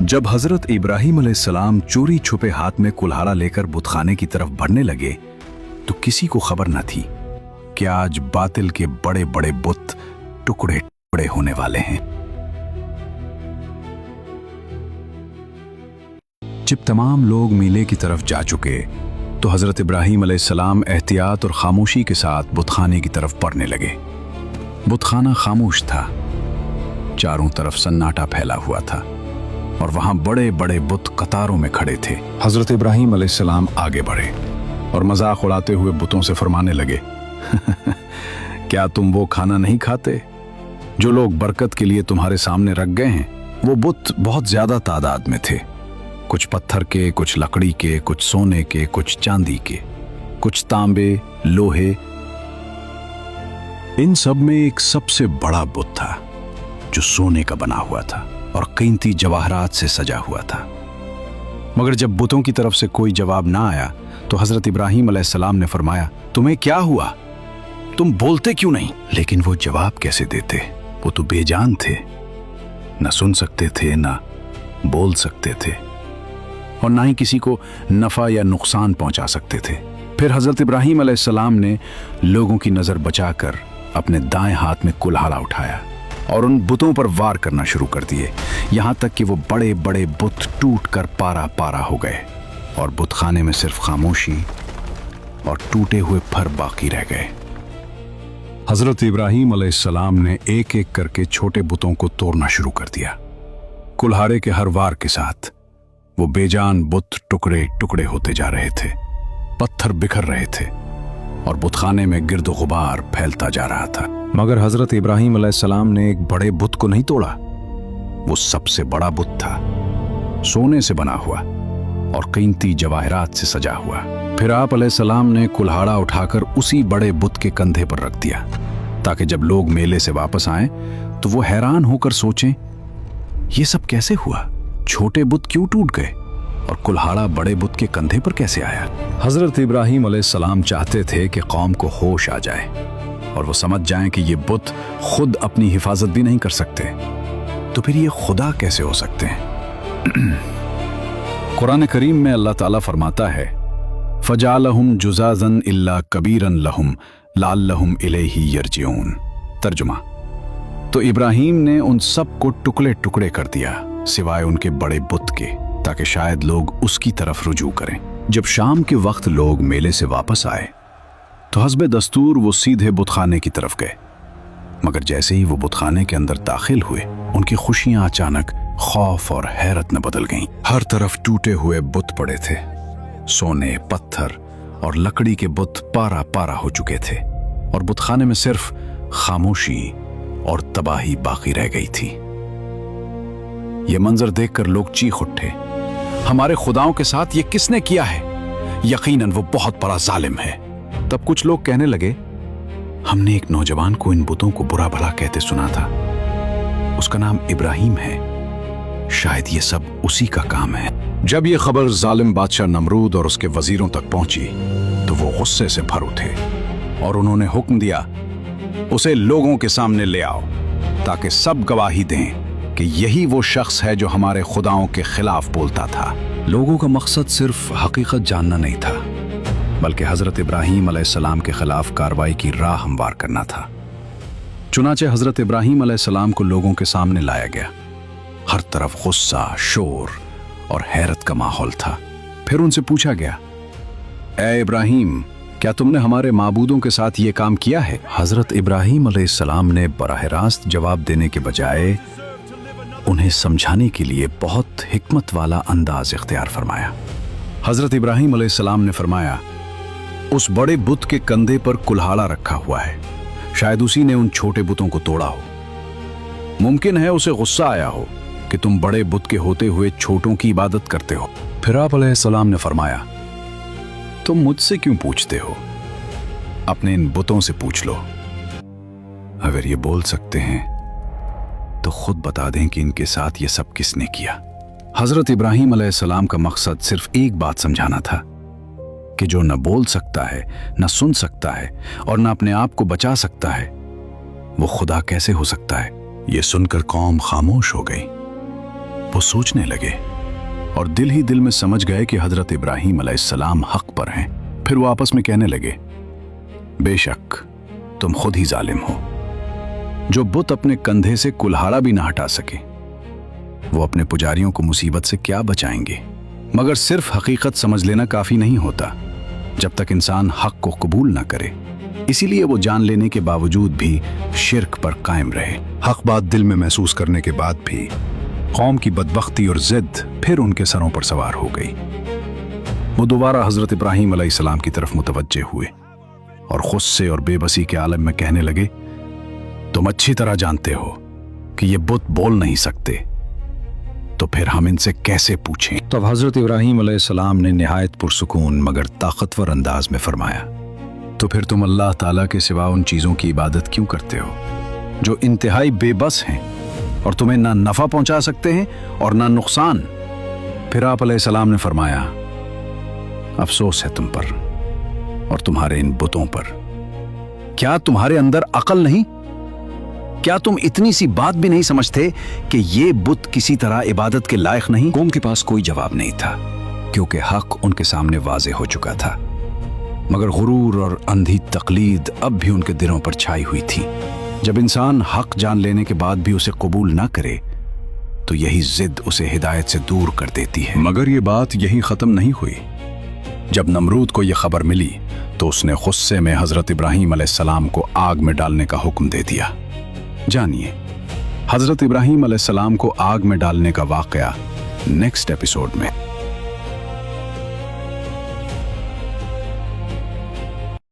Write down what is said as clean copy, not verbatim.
जब हजरत इब्राहिम अलैहिस्सलाम चोरी छुपे हाथ में कुल्हाड़ा लेकर बुतखाने की तरफ बढ़ने लगे तो किसी को खबर न थी कि आज बातिल के बड़े बड़े बुत टुकड़े टुकड़े होने वाले हैं। जब तमाम लोग मेले की तरफ जा चुके तो हजरत इब्राहिम अलैहिस्सलाम एहतियात और खामोशी के साथ बुतखाने की तरफ बढ़ने लगे। बुतखाना खामोश था, चारों तरफ सन्नाटा फैला हुआ था और वहां बड़े बड़े बुत कतारों में खड़े थे। हजरत इब्राहिम अलैहिस्सलाम आगे बढ़े और मजाक उड़ाते हुए बुतों से फरमाने लगे क्या तुम वो खाना नहीं खाते जो लोग बरकत के लिए तुम्हारे सामने रख गए हैं? वो बुत बहुत ज्यादा तादाद में थे, कुछ पत्थर के, कुछ लकड़ी के, कुछ सोने के, कुछ चांदी के, कुछ तांबे, लोहे। इन सब में एक सबसे बड़ा बुत था जो सोने का बना हुआ था और कीमती जवाहरात से सजा हुआ था। मगर जब बुतों की तरफ से कोई जवाब ना आया तो हजरत इब्राहिम अलैहिस्सलाम ने फरमाया, तुम्हें क्या हुआ? तुम बोलते क्यों नहीं? लेकिन वो जवाब कैसे देते? वो तो बेजान थे, न सुन सकते थे, न बोल सकते थे और ना ही किसी को नफा या नुकसान पहुंचा सकते थे। फिर हजरत इब्राहिम अलैहिस्सलाम ने लोगों की नजर बचाकर अपने दाएं हाथ में कुल्हाड़ा उठाया और उन बुतों पर वार करना शुरू कर दिए, यहां तक कि वो बड़े बड़े बुत टूट कर पारा पारा हो गए और बुतखाने में सिर्फ खामोशी और टूटे हुए फर बाकी रह गए। हजरत इब्राहिम अलैहिस्सलाम ने एक एक करके छोटे बुतों को तोड़ना शुरू कर दिया। कुल्हाड़े के हर वार के साथ वो बेजान बुत टुकड़े टुकड़े होते जा रहे थे, पत्थर बिखर रहे थे और बुतखाने में गिर्द गुबार फैलता जा रहा था। मगर हजरत इब्राहिम अलैहिस्सलाम ने एक बड़े बुत को नहीं तोड़ा। वो सबसे बड़ा बुत था, सोने से बना हुआ और कीमती जवाहरात से सजा हुआ। फिर आप अलैहिस्सलाम ने कुल्हाड़ा उठाकर उसी बड़े बुत के कंधे पर रख दिया ताकि जब लोग मेले से वापस आएं तो वो हैरान होकर सोचें, ये सब कैसे हुआ? छोटे बुत क्यों टूट गए और कुल्हाड़ा बड़े बुत के कंधे पर कैसे आया? हजरत इब्राहिम अलैहिस्सलाम चाहते थे कि कौम को होश आ जाए और वो समझ जाएं कि ये बुत खुद अपनी हिफाजत भी नहीं कर सकते, तो फिर ये खुदा कैसे हो सकते हैं? कुरान करीम में अल्लाह ताला फरमाता है, फजालहुम जुजाजन इल्ला कबीरन लहुम लाल्लहुम इलैहि यरजिऊन। तर्जुमा, तो इब्राहिम ने उन सब को टुकड़े टुकड़े कर दिया सिवाय उनके बड़े बुत के, ताकि शायद लोग उसकी तरफ रुजू करें। जब शाम के वक्त लोग मेले से वापस आए तो हस्बे दस्तूर वो सीधे बुतखाने की तरफ गए, मगर जैसे ही वो बुतखाने के अंदर दाखिल हुए उनकी खुशियां अचानक खौफ और हैरत में बदल गईं। हर तरफ टूटे हुए बुत पड़े थे, सोने, पत्थर और लकड़ी के बुत पारा पारा हो चुके थे और बुतखाने में सिर्फ खामोशी और तबाही बाकी रह गई थी। यह मंजर देखकर लोग चीख उठे, हमारे खुदाओं के साथ ये किसने किया है? यकीनन वो बहुत बड़ा जालिम है। तब कुछ लोग कहने लगे, हमने एक नौजवान को इन बुतों को बुरा भला कहते सुना था, उसका नाम इब्राहिम है, शायद ये सब उसी का काम है। जब ये खबर जालिम बादशाह नमरूद और उसके वजीरों तक पहुंची तो वो गुस्से से भर उठे और उन्होंने हुक्म दिया, उसे लोगों के सामने ले आओ ताकि सब गवाही दें कि यही वो शख्स है जो हमारे खुदाओं के खिलाफ बोलता था। लोगों का मकसद सिर्फ हकीकत जानना नहीं था, बल्कि हजरत इब्राहिम अलैहिस्सलाम के खिलाफ कार्रवाई की राह हमवार करना था। चुनाचे हजरत इब्राहिम अलैहिस्सलाम को लोगों के सामने लाया गया। हर तरफ गुस्सा, शोर और हैरत का माहौल था। फिर उनसे पूछा गया, ए इब्राहिम, क्या तुमने हमारे माबूदों के साथ ये काम किया है? हजरत इब्राहिम अलैहिस्सलाम ने बराह रास्त जवाब देने के बजाय उन्हें समझाने के लिए बहुत हिकमत वाला अंदाज इख्तियार फरमाया। हजरत इब्राहिम अलैहिस्सलाम ने फरमाया, उस बड़े बुत के कंधे पर कुल्हाड़ा रखा हुआ है, शायद उसी ने उन छोटे बुतों को तोड़ा हो। मुमकिन है उसे गुस्सा आया हो कि तुम बड़े बुत के होते हुए छोटों की इबादत करते हो। फिर आप अलैहिस्सलाम ने फरमाया, तुम मुझसे क्यों पूछते हो? अपने इन बुतों से पूछ लो। अगर ये बोल सकते हैं तो खुद बता दें कि इनके साथ ये सब किसने किया। हजरत इब्राहिम अलैहिस्सलाम का मकसद सिर्फ एक बात समझाना था कि जो न बोल सकता है, न सुन सकता है और न अपने आप को बचा सकता है, वो खुदा कैसे हो सकता है। ये सुनकर कौम खामोश हो गई। वो सोचने लगे और दिल ही दिल में समझ गए कि हजरत इब्राहीम अलैहिस्सलाम हक पर हैं। फिर वो आपस में कहने लगे, बेशक तुम खुद ही जालिम हो। जो बुत अपने कंधे से कुल्हाड़ा भी ना हटा सके, वो अपने पुजारियों को मुसीबत से क्या बचाएंगे। मगर सिर्फ हकीकत समझ लेना काफी नहीं होता जब तक इंसान हक को कबूल ना करे। इसीलिए वो जान लेने के बावजूद भी शिर्क पर कायम रहे। हक बात दिल में महसूस करने के बाद भी कौम की बदबख्ती और जिद फिर उनके सरों पर सवार हो गई। वो दोबारा हजरत इब्राहीम अलैहिस्सलाम की तरफ मुतवज्जे हुए और गुस्से और बेबसी के आलम में कहने लगे, तुम अच्छी तरह जानते हो कि ये बुत बोल नहीं सकते, तो फिर हम इनसे कैसे पूछें। तो अब हजरत इब्राहीम अलैहिस्सलाम ने निहायत पुरसुकून मगर ताकतवर अंदाज में फरमाया, तो फिर तुम अल्लाह ताला के सिवा उन चीजों की इबादत क्यों करते हो जो इंतहाई बेबस हैं और तुम्हें ना नफा पहुंचा सकते हैं और ना नुकसान। फिर आप अलैहिस्सलाम ने फरमाया, अफसोस है तुम पर और तुम्हारे इन बुतों पर। क्या तुम्हारे अंदर अकल नहीं? क्या तुम इतनी सी बात भी नहीं समझते कि ये बुत किसी तरह इबादत के लायक नहीं? कौम के पास कोई जवाब नहीं था क्योंकि हक उनके सामने वाज़े हो चुका था। मगर गुरूर और अंधी तकलीद अब भी उनके दिलों पर छाई हुई थी। जब इंसान हक जान लेने के बाद भी उसे कबूल ना करे तो यही जिद उसे हिदायत से दूर कर देती है। मगर ये बात यही खत्म नहीं हुई। जब नमरूद को यह खबर मिली तो उसने गुस्से में हजरत इब्राहीम अलैहिस्सलाम को आग में डालने का हुक्म दे दिया। जानिए हजरत इब्राहीम अलैहिस्सलाम को आग में डालने का वाकया नेक्स्ट एपिसोड में।